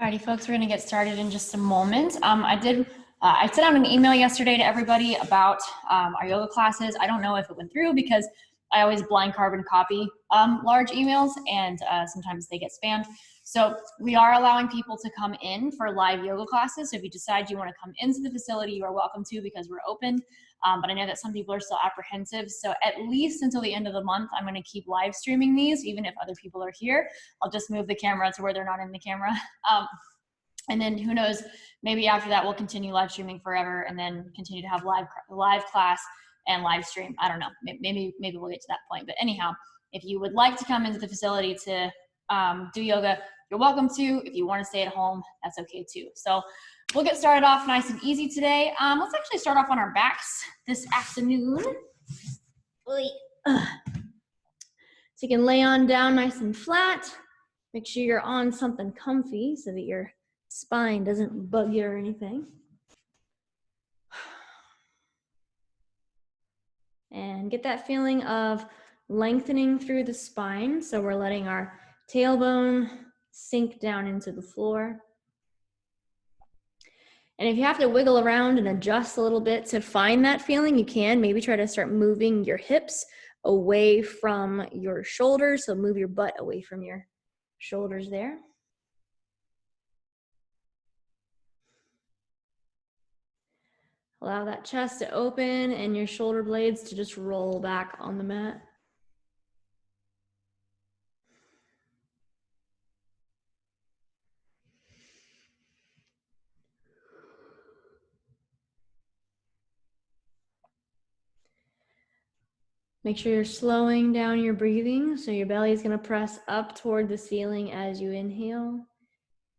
Alrighty, folks, we're going to get started in just a moment. I sent out an email yesterday to everybody about our yoga classes. I don't know if it went through because I always blind carbon copy large emails, and sometimes they get spammed. So we are allowing people to come in for live yoga classes. So if you decide you want to come into the facility, you are welcome to, because we're open. But I know that some people are still apprehensive. So at least until the end of the month, I'm going to keep live streaming these, even if other people are here. I'll just move the camera to where they're not in the camera. And then who knows, maybe after that we'll continue live streaming forever and then continue to have live class and live stream. I don't know, maybe we'll get to that point. But anyhow, if you would like to come into the facility to do yoga, you're welcome to. If you want to stay at home, that's okay too. So we'll get started off nice and easy today. Let's actually start off on our backs this afternoon. So you can lay on down nice and flat. Make sure you're on something comfy so that your spine doesn't bug you or anything. And get that feeling of lengthening through the spine. So we're letting our tailbone sink down into the floor. And if you have to wiggle around and adjust a little bit to find that feeling, you can. Maybe try to start moving your hips away from your shoulders. So move your butt away from your shoulders there. Allow that chest to open and your shoulder blades to just roll back on the mat. Make sure you're slowing down your breathing, so your belly is going to press up toward the ceiling as you inhale.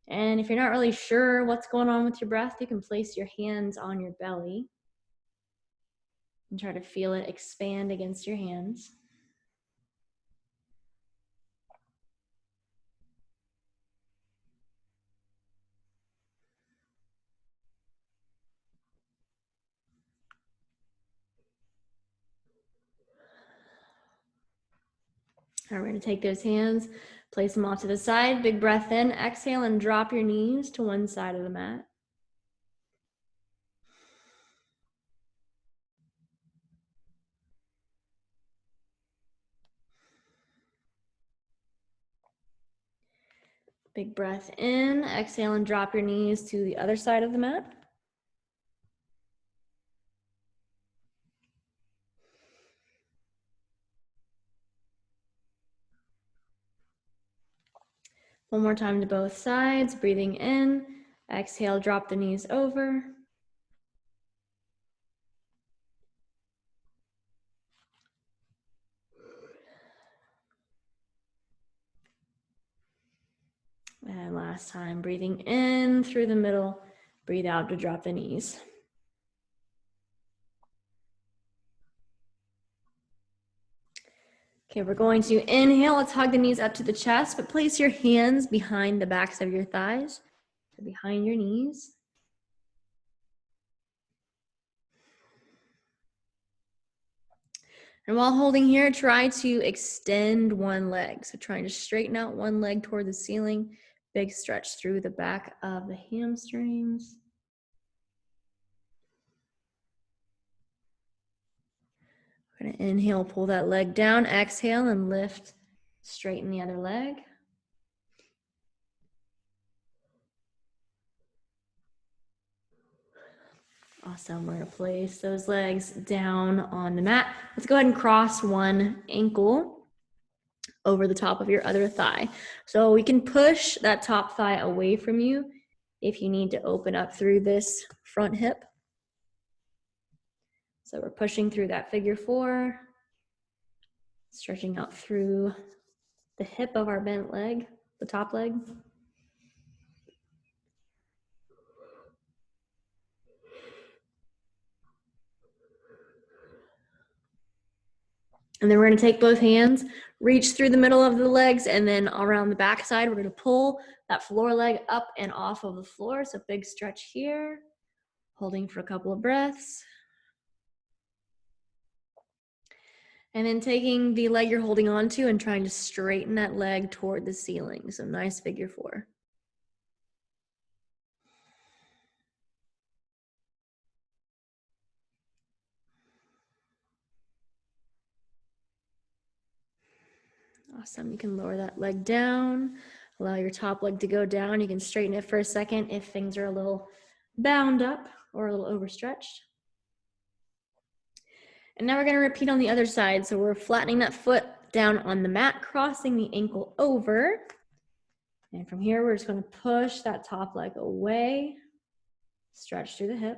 And if you're not really sure what's going on with your breath, you can place your hands on your belly and try to feel it expand against your hands. All right, we're going to take those hands, place them off to the side. Big breath in, exhale, and drop your knees to one side of the mat. Big breath in, exhale, and drop your knees to the other side of the mat. One more time to both sides, breathing in, exhale, drop the knees over. And last time, breathing in through the middle, breathe out to drop the knees. Okay, we're going to inhale. Let's hug the knees up to the chest, but place your hands behind the backs of your thighs, so behind your knees. And while holding here, try to extend one leg. So trying to straighten out one leg toward the ceiling. Big stretch through the back of the hamstrings. We're going to inhale, pull that leg down, exhale, and lift, straighten the other leg. Awesome, we're going to place those legs down on the mat. Let's go ahead and cross one ankle over the top of your other thigh. So we can push that top thigh away from you if you need to open up through this front hip. So we're pushing through that figure four, stretching out through the hip of our bent leg, the top leg. And then we're going to take both hands, reach through the middle of the legs, and then around the back side, we're going to pull that floor leg up and off of the floor. So big stretch here, holding for a couple of breaths. And then taking the leg you're holding on to and trying to straighten that leg toward the ceiling. So nice figure four. Awesome. You can lower that leg down, allow your top leg to go down. You can straighten it for a second if things are a little bound up or a little overstretched. And now we're going to repeat on the other side. So we're flattening that foot down on the mat, crossing the ankle over. And from here, we're just going to push that top leg away, stretch through the hip.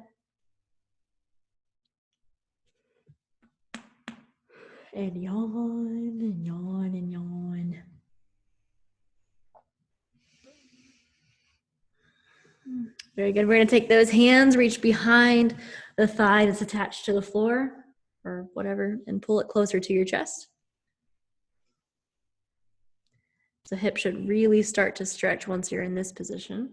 And yawn, and yawn, and yawn. Very good. We're going to take those hands, reach behind the thigh that's attached to the floor or whatever, and pull it closer to your chest. The hip should really start to stretch once you're in this position.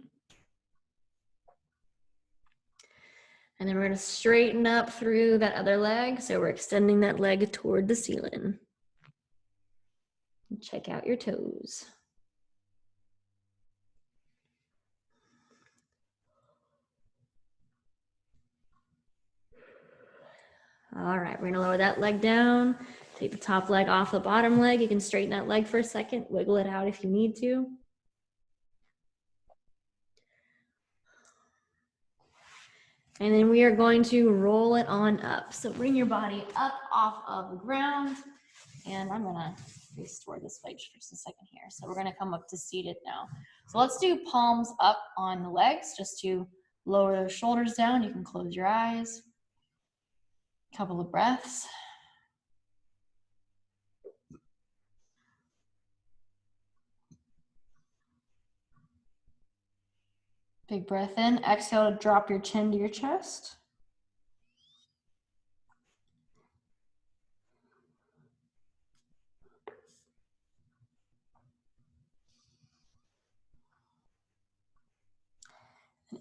And then we're going to straighten up through that other leg. So we're extending that leg toward the ceiling. Check out your toes. All right, we're going to lower that leg down. Take the top leg off the bottom leg. You can straighten that leg for a second. Wiggle it out if you need to. And then we are going to roll it on up. So bring your body up off of the ground. And I'm going to face toward this way just for a second here. So we're going to come up to seated now. So let's do palms up on the legs just to lower those shoulders down. You can close your eyes. Couple of breaths. Big breath in. Exhale to drop your chin to your chest.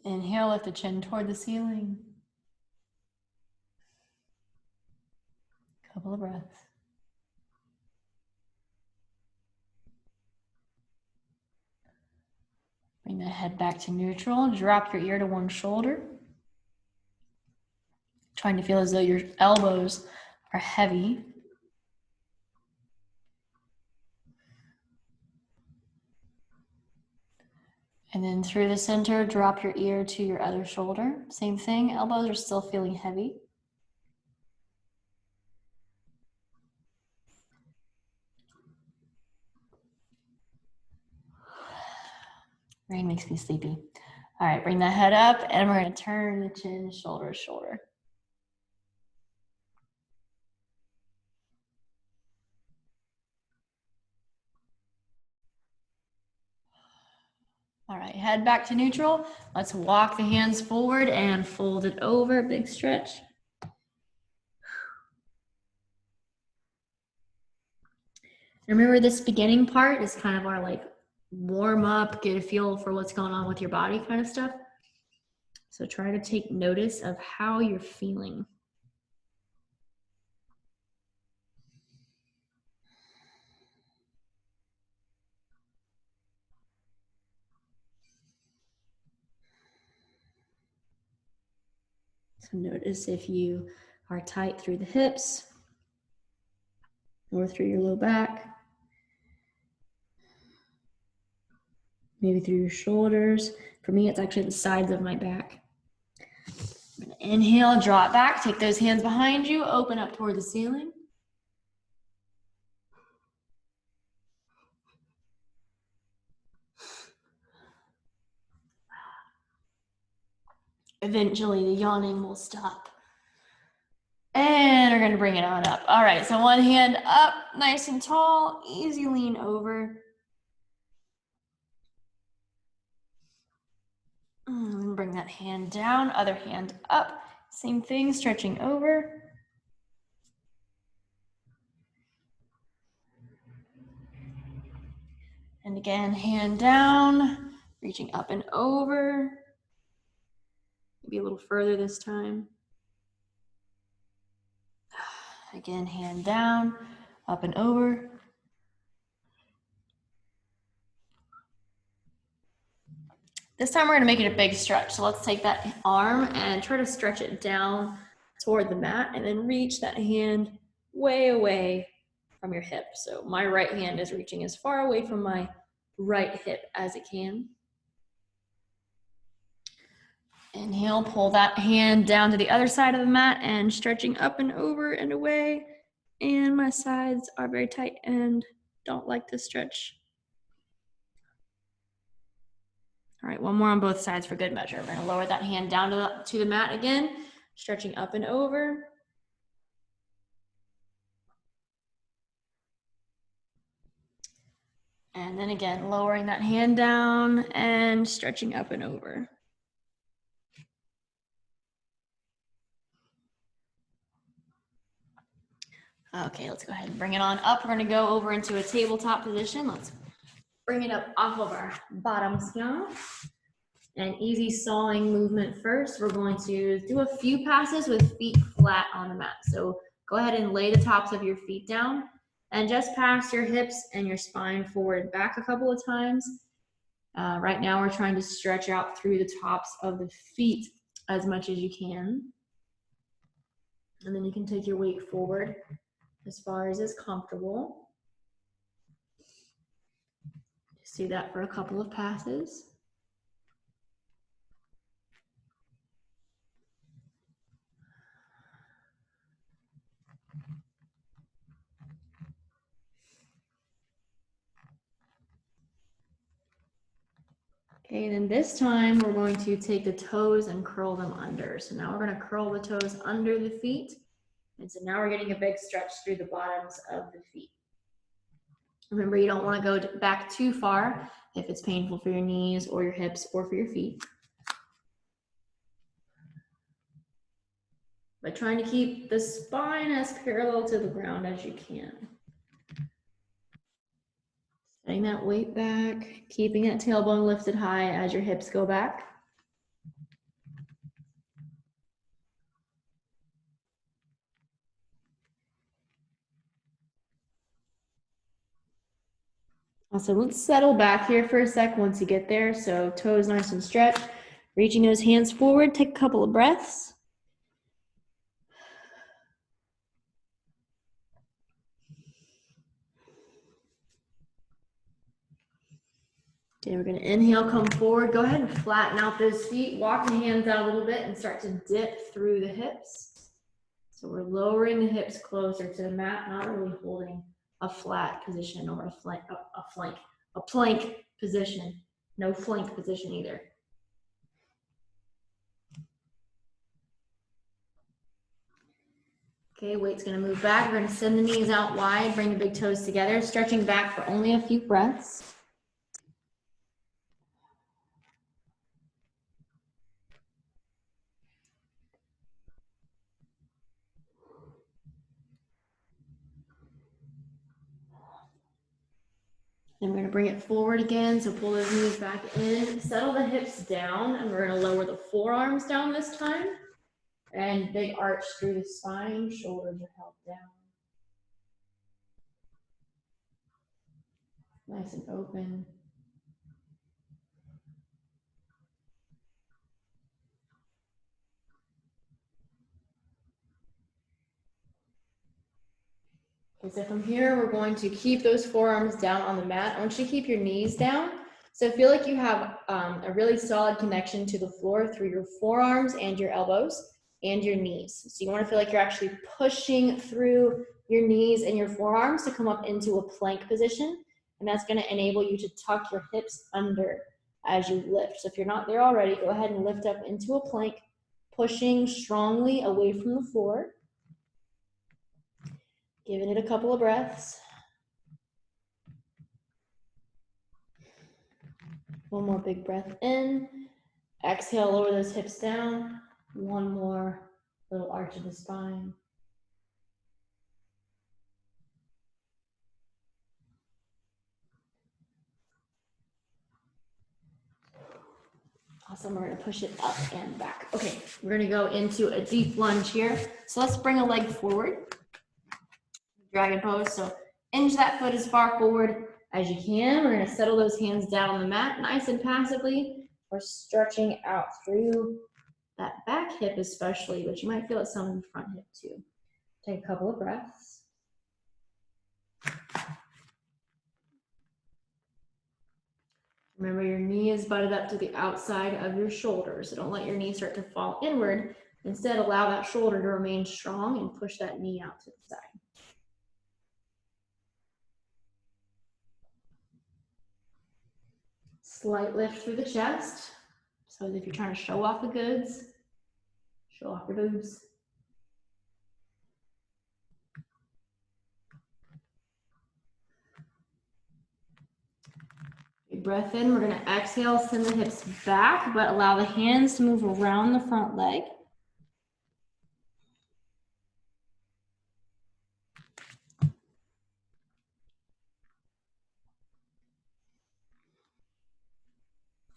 And inhale, lift the chin toward the ceiling. Couple of breaths. Bring the head back to neutral. Drop your ear to one shoulder. Trying to feel as though your elbows are heavy. And then through the center, drop your ear to your other shoulder. Same thing, elbows are still feeling heavy. Rain makes me sleepy. All right, bring the head up and we're going to turn the chin shoulder to shoulder. All right, head back to neutral. Let's walk the hands forward and fold it over, big stretch. Remember, this beginning part is kind of our like warm up, get a feel for what's going on with your body kind of stuff. So try to take notice of how you're feeling. So notice if you are tight through the hips or through your low back. Maybe through your shoulders. For me, it's actually the sides of my back. I'm gonna inhale, draw it back, take those hands behind you, open up toward the ceiling. Eventually, the yawning will stop. And we're gonna bring it on up. All right, so one hand up, nice and tall, easy lean over. And bring that hand down, other hand up. Same thing, stretching over. And again, hand down, reaching up and over. Maybe a little further this time. Again, hand down, up and over. This time we're gonna make it a big stretch. So let's take that arm and try to stretch it down toward the mat and then reach that hand way away from your hip. So my right hand is reaching as far away from my right hip as it can. Inhale, pull that hand down to the other side of the mat and stretching up and over and away. And my sides are very tight and don't like to stretch. All right, one more on both sides for good measure. We're gonna lower that hand down to the mat again, stretching up and over. And then again, lowering that hand down and stretching up and over. Okay, let's go ahead and bring it on up. We're gonna go over into a tabletop position. Let's bring it up off of our bottoms here. An easy sawing movement first. We're going to do a few passes with feet flat on the mat. So go ahead and lay the tops of your feet down and just pass your hips and your spine forward and back a couple of times. Right now we're trying to stretch out through the tops of the feet as much as you can. And then you can take your weight forward as far as is comfortable. Just do that for a couple of passes. Okay, then this time we're going to take the toes and curl them under. So now we're going to curl the toes under the feet. And so now we're getting a big stretch through the bottoms of the feet. Remember, you don't want to go back too far if it's painful for your knees or your hips or for your feet. By trying to keep the spine as parallel to the ground as you can. Setting that weight back, keeping that tailbone lifted high as your hips go back. Also, let's settle back here for a sec once you get there. So toes nice and stretched, reaching those hands forward, take a couple of breaths. Okay, we're gonna inhale, come forward. Go ahead and flatten out those feet, walk the hands out a little bit and start to dip through the hips. So we're lowering the hips closer to the mat, not really holding a flat position or a plank position. No flank position either. Okay, weight's gonna move back. We're gonna send the knees out wide, bring the big toes together, stretching back for only a few breaths. Then we're gonna bring it forward again. So pull those knees back in, settle the hips down, and we're gonna lower the forearms down this time. And big arch through the spine, shoulders are held down. Nice and open. Okay, so from here, we're going to keep those forearms down on the mat. I want you to keep your knees down. So feel like you have a really solid connection to the floor through your forearms and your elbows and your knees. So you want to feel like you're actually pushing through your knees and your forearms to come up into a plank position. And that's going to enable you to tuck your hips under as you lift. So if you're not there already, go ahead and lift up into a plank, pushing strongly away from the floor. Giving it a couple of breaths. One more big breath in. Exhale, lower those hips down. One more little arch of the spine. Awesome, we're gonna push it up and back. Okay, we're gonna go into a deep lunge here. So let's bring a leg forward. Dragon pose, so inch that foot as far forward as you can. We're gonna settle those hands down on the mat, nice and passively. We're stretching out through that back hip especially, but you might feel it some in the front hip too. Take a couple of breaths. Remember, your knee is butted up to the outside of your shoulder, so don't let your knee start to fall inward. Instead, allow that shoulder to remain strong and push that knee out to the side. Slight lift through the chest. So as if you're trying to show off the goods, show off your boobs. Big breath in. We're going to exhale, send the hips back, but allow the hands to move around the front leg.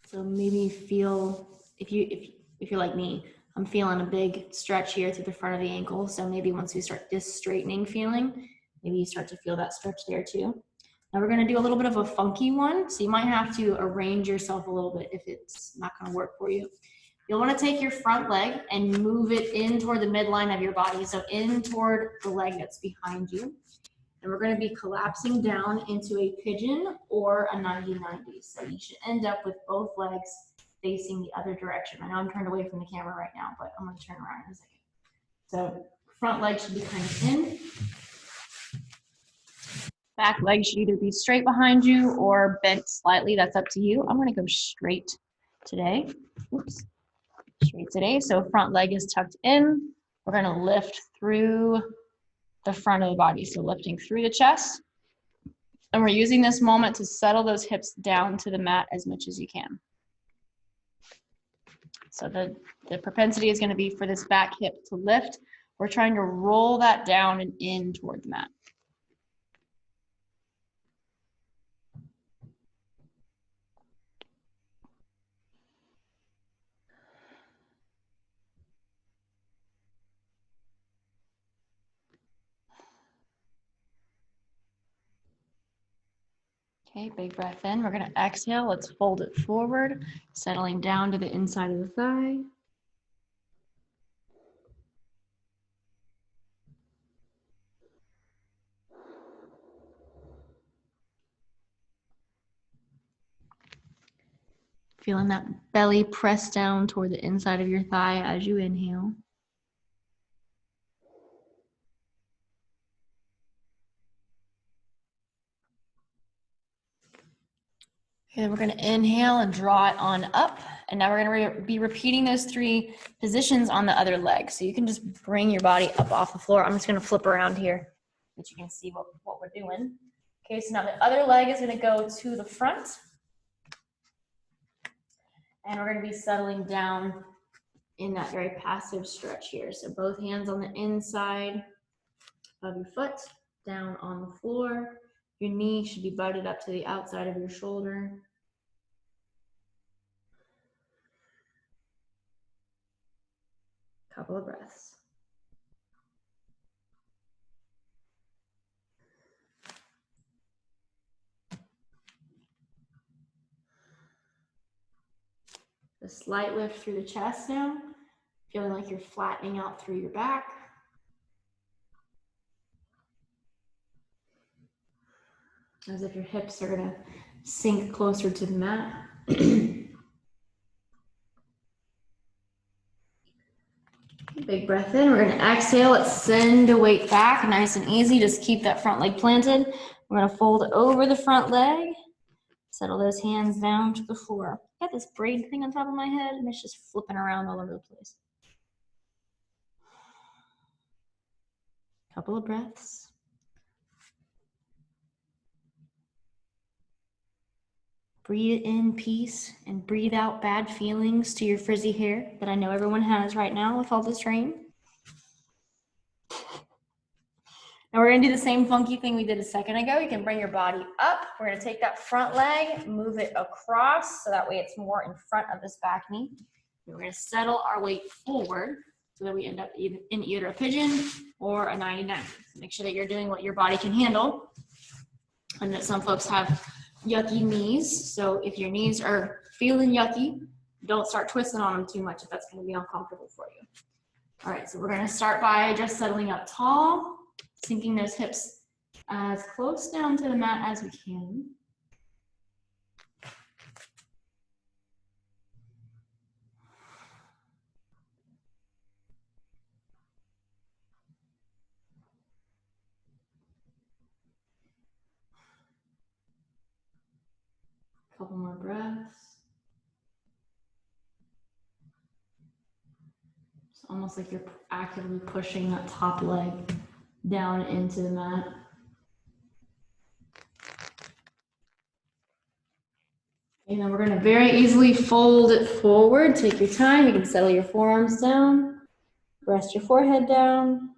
So maybe feel, if you're like me, I'm feeling a big stretch here through the front of the ankle. So maybe once we start this straightening feeling, maybe you start to feel that stretch there too. Now we're going to do a little bit of a funky one. So you might have to arrange yourself a little bit if it's not going to work for you. You'll want to take your front leg and move it in toward the midline of your body. So in toward the leg that's behind you. And we're going to be collapsing down into a pigeon or a 90-90. So you should end up with both legs facing the other direction. I know I'm turned away from the camera right now, but I'm going to turn around in a second. So front leg should be kind of in. Back leg should either be straight behind you or bent slightly. That's up to you. I'm going to go straight today. Oops. Straight today. So front leg is tucked in. We're going to lift through the front of the body. So lifting through the chest. And we're using this moment to settle those hips down to the mat as much as you can. So the propensity is going to be for this back hip to lift. We're trying to roll that down and in toward the mat. Okay, big breath in. We're going to exhale. Let's fold it forward, settling down to the inside of the thigh. Feeling that belly press down toward the inside of your thigh as you inhale. Okay, then we're going to inhale and draw it on up. And now we're going to be repeating those three positions on the other leg. So you can just bring your body up off the floor. I'm just going to flip around here so that you can see what we're doing. Okay, so now the other leg is going to go to the front. And we're going to be settling down in that very passive stretch here. So both hands on the inside of your foot, down on the floor. Your knee should be butted up to the outside of your shoulder. Couple of breaths. A slight lift through the chest now, feeling like you're flattening out through your back. As if your hips are going to sink closer to the mat. Big breath in. We're going to exhale. Let's send the weight back nice and easy. Just keep that front leg planted. We're going to fold over the front leg. Settle those hands down to the floor. I got this braid thing on top of my head and it's just flipping around all over the place. Couple of breaths. Breathe in peace and breathe out bad feelings to your frizzy hair that I know everyone has right now with all this rain. Now we're going to do the same funky thing we did a second ago. You can bring your body up. We're going to take that front leg, move it across so that way it's more in front of this back knee. We're going to settle our weight forward so that we end up in either a pigeon or a 90-90. Make sure that you're doing what your body can handle. And that some folks have yucky knees. So if your knees are feeling yucky, don't start twisting on them too much if that's going to be uncomfortable for you. All right, so we're going to start by just settling up tall, sinking those hips as close down to the mat as we can. Couple more breaths. It's almost like you're actively pushing that top leg down into the mat. And then we're going to very easily fold it forward. Take your time. You can settle your forearms down. Rest your forehead down.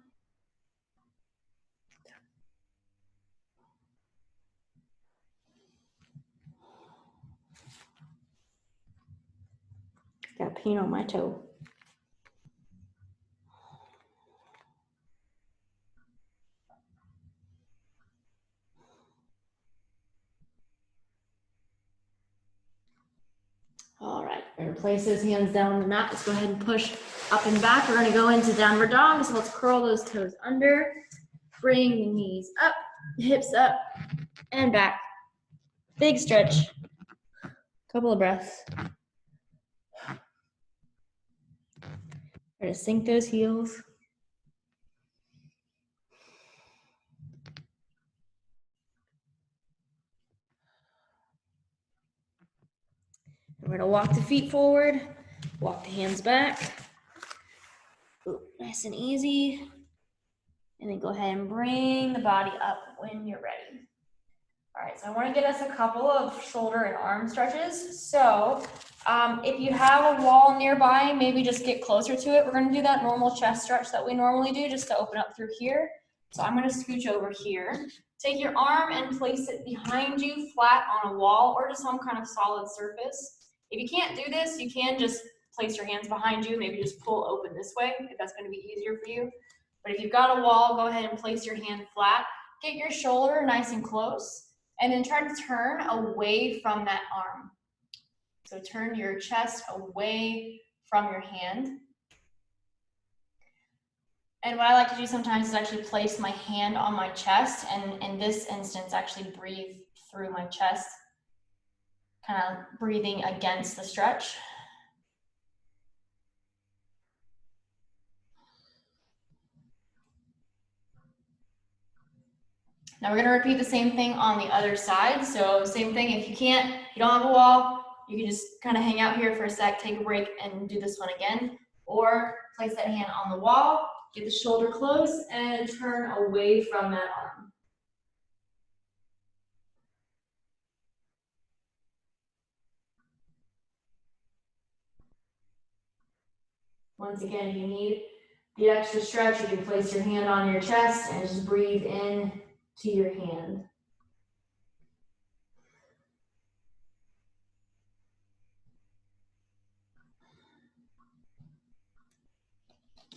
Got pain on my toe. All right, we're gonna place those hands down on the mat. Let's go ahead and push up and back. We're gonna go into downward dog. So let's curl those toes under. Bring the knees up, hips up, and back. Big stretch. Couple of breaths. Try to sink those heels. We're gonna walk the feet forward, walk the hands back. Ooh, nice and easy. And then go ahead and bring the body up when you're ready. All right, so I wanna get us a couple of shoulder and arm stretches. So if you have a wall nearby, maybe just get closer to it. We're gonna do that normal chest stretch that we normally do just to open up through here. So I'm gonna scooch over here. Take your arm and place it behind you flat on a wall or just some kind of solid surface. If you can't do this, you can just place your hands behind you, maybe just pull open this way if that's gonna be easier for you. But if you've got a wall, go ahead and place your hand flat. Get your shoulder nice and close, and then try to turn away from that arm. So turn your chest away from your hand. And what I like to do sometimes is actually place my hand on my chest, and in this instance, actually breathe through my chest, kind of breathing against the stretch. Now we're gonna repeat the same thing on the other side. So same thing, if you don't have a wall, you can just kind of hang out here for a sec, take a break, and do this one again. Or place that hand on the wall, get the shoulder close, and turn away from that arm. Once again, if you need the extra stretch, you can place your hand on your chest and just breathe in to your hand.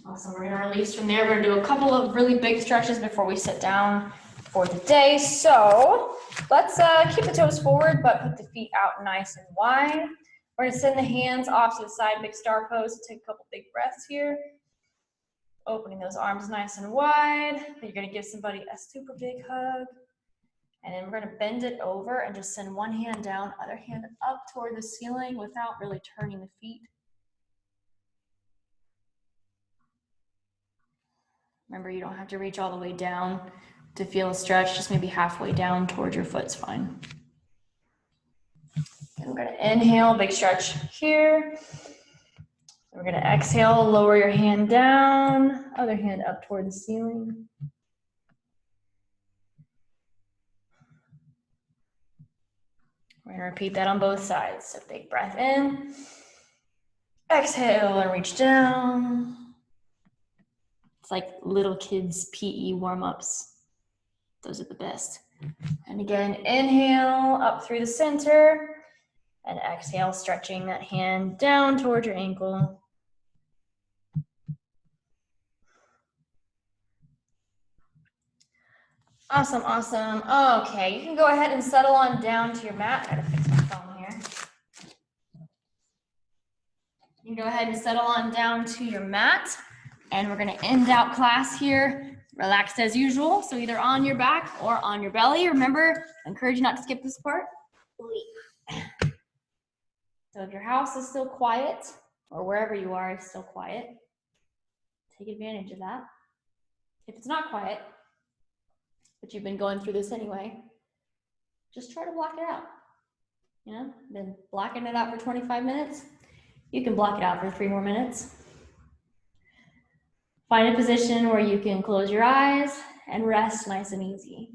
Awesome, we're gonna release from there. We're gonna do a couple of really big stretches before we sit down for the day. So let's keep the toes forward, but put the feet out nice and wide. We're gonna send the hands off to the side, big star pose. Take a couple big breaths here. Opening those arms nice and wide. You're gonna give somebody a super big hug. And then we're gonna bend it over and just send one hand down, other hand up toward the ceiling without really turning the feet. Remember, you don't have to reach all the way down to feel a stretch, just maybe halfway down towards your foot's fine. And we're gonna inhale, big stretch here. We're gonna exhale, lower your hand down, other hand up toward the ceiling. We're gonna repeat that on both sides. So big breath in, exhale and reach down. It's like little kids' PE warm-ups. Those are the best. And again, inhale up through the center and exhale, stretching that hand down towards your ankle. Awesome, awesome. Okay, you can go ahead and settle on down to your mat. I gotta fix my phone here. You can go ahead and settle on down to your mat. And we're gonna end out class here relaxed as usual, so either on your back or on your belly. Remember, I encourage you not to skip this part. So if your house is still quiet, or wherever you are is still quiet, take advantage of that. If it's not quiet, but you've been going through this anyway, just try to block it out. You know, been blocking it out for 25 minutes. You can block it out for 3 more minutes. Find a position where you can close your eyes and rest nice and easy.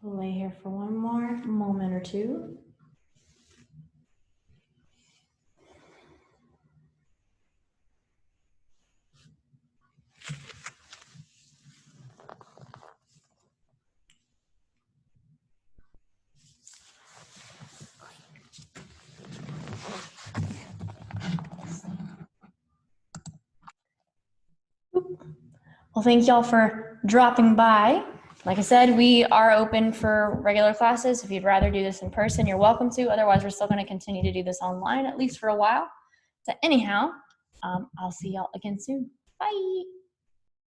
We'll lay here for one more moment or two. Well, thank y'all for dropping by. Like I said, we are open for regular classes. If you'd rather do this in person, you're welcome to. Otherwise, we're still going to continue to do this online, at least for a while. So anyhow, I'll see y'all again soon. Bye.